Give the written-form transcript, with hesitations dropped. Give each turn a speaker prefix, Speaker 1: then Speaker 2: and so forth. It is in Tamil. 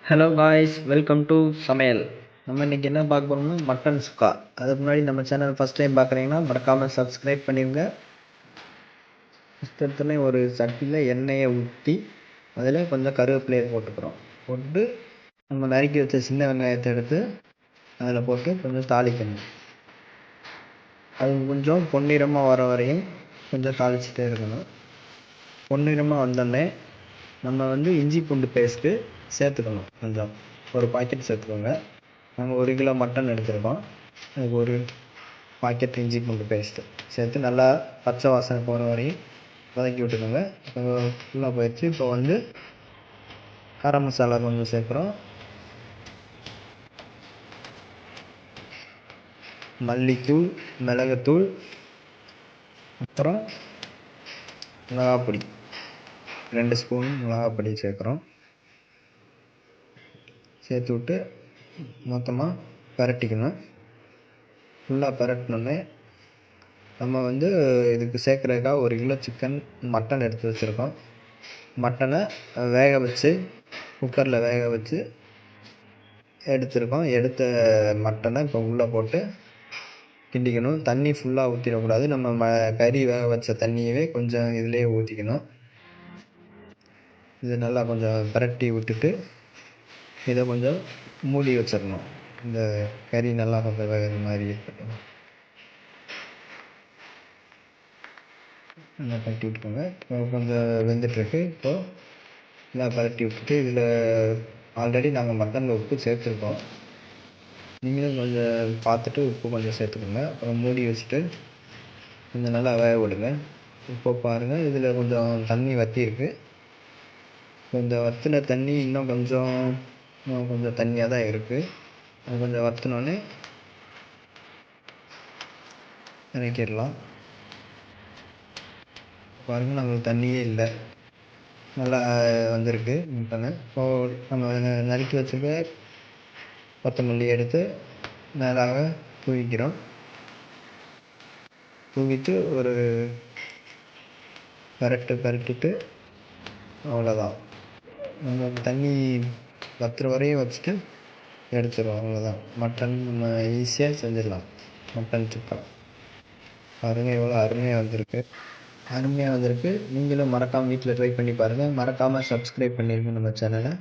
Speaker 1: ஹலோ காய்ஸ், வெல்கம் டு சமையல். நம்ம இன்றைக்கி என்ன பார்க்க போகிறோம்னா மட்டன் சுக்கா. அதுக்கு முன்னாடி நம்ம சேனல் ஃபஸ்ட் டைம் பார்க்குறீங்கன்னா மறக்காமல் சப்ஸ்கிரைப் பண்ணிடுங்க. ஃபஸ்ட்டு ஒரு சட்டியில் எண்ணெயை ஊற்றி அதில் கொஞ்சம் கருவேப்பிலையை போட்டுக்கிறோம். போட்டு நம்ம நறுக்கி வச்ச சின்ன வெங்காயத்தை எடுத்து அதில் போட்டு கொஞ்சம் தாளிக்கணும். அது கொஞ்சம் பொன்னிறமாக வர வரையும் கொஞ்சம் தாளிச்சிட்டே இருக்கணும். பொன்னிறமாக வந்தோடனே நம்ம இஞ்சி பூண்டு பேஸ்ட்டு சேர்த்துக்கணும். கொஞ்சம் ஒரு பாக்கெட் சேர்த்துக்கோங்க. நாங்கள் 1 கிலோ மட்டன் எடுத்துருக்கோம். அதுக்கு ஒரு பாக்கெட் இஞ்சி பூண்டு பேஸ்ட்டு சேர்த்து நல்லா பச்சை வாசனை போகிற வரையும் வதக்கி விட்டுக்கோங்க. இப்போ ஃபுல்லாக போயிடுச்சு. இப்போ கரம் மசாலா கொஞ்சம் சேர்க்குறோம். மல்லித்தூள், மிளகுத்தூள், அப்புறம் மிளகாப்பொடி 2 ஸ்பூன் மிளகாப்பொடி சேர்க்குறோம். சேர்த்து விட்டு மொத்தமாக பரட்டிக்கணும். ஃபுல்லாக பரட்டினோடனே நம்ம இதுக்கு சேர்க்குறதுக்காக 1 கிலோ மட்டன் எடுத்து வச்சுருக்கோம். மட்டனை வேக வச்சு குக்கரில் வேக வச்சு எடுத்துருக்கோம். எடுத்த மட்டனை இப்போ உள்ளே போட்டு கிண்டிக்கணும். தண்ணி ஃபுல்லாக ஊற்றிடக்கூடாது. நம்ம கறி வேக வச்ச தண்ணியவே கொஞ்சம் இதிலே ஊற்றிக்கணும். இது நல்லா கொஞ்சம் பரட்டி விட்டுட்டு இதை கொஞ்சம் மூடி வச்சிடணும். இந்த கறி நல்லா கொஞ்சம் வேகிற மாதிரி இருக்கட்டும். நல்லா பரட்டி விட்டுக்கோங்க. இப்போ கொஞ்சம் வெந்துட்டுருக்கு. இப்போது நல்லா பரட்டி விட்டுட்டு இதில் ஆல்ரெடி நாங்கள் மட்டனில் உப்பு சேர்த்துருக்கோம். நீங்களும் கொஞ்சம் பார்த்துட்டு உப்பு கொஞ்சம் சேர்த்துக்கோங்க. அப்புறம் மூடி வச்சுட்டு கொஞ்சம் நல்லா வேக விடுங்க. இப்போ பாருங்கள், இதில் கொஞ்சம் தண்ணி வற்றிருக்கு. கொஞ்சம் வற்றின தண்ணி இன்னும் கொஞ்சம் தண்ணியாக தான் இருக்குது. அது கொஞ்சம் வற்றினோடனே இறக்கிடலாம். பாருங்கள், நம்மளுக்கு தண்ணியே இல்லை, நல்லா வந்திருக்கு மட்டன். இப்போது நம்ம நறுக்கி வச்சுருக்க கொத்தமல்லி எடுத்து மேலாக தூவிக்கிறோம். தூவிட்டு ஒரு பரட்டிட்டு அவ்வளோதான். நம்ம தண்ணி வற்றுற வரையும் வச்சுட்டு எடுத்துடுவோம். அவ்வளோதான், மட்டன் நம்ம ஈஸியாக செஞ்சிடலாம். மட்டன் சுக்கா பாருங்கள், எவ்வளோ அருமையாக வந்திருக்கு. நீங்களும் மறக்காமல் வீட்டில் ட்ரை பண்ணி பாருங்கள். மறக்காமல் சப்ஸ்கிரைப் பண்ணிடுங்க நம்ம சேனலை.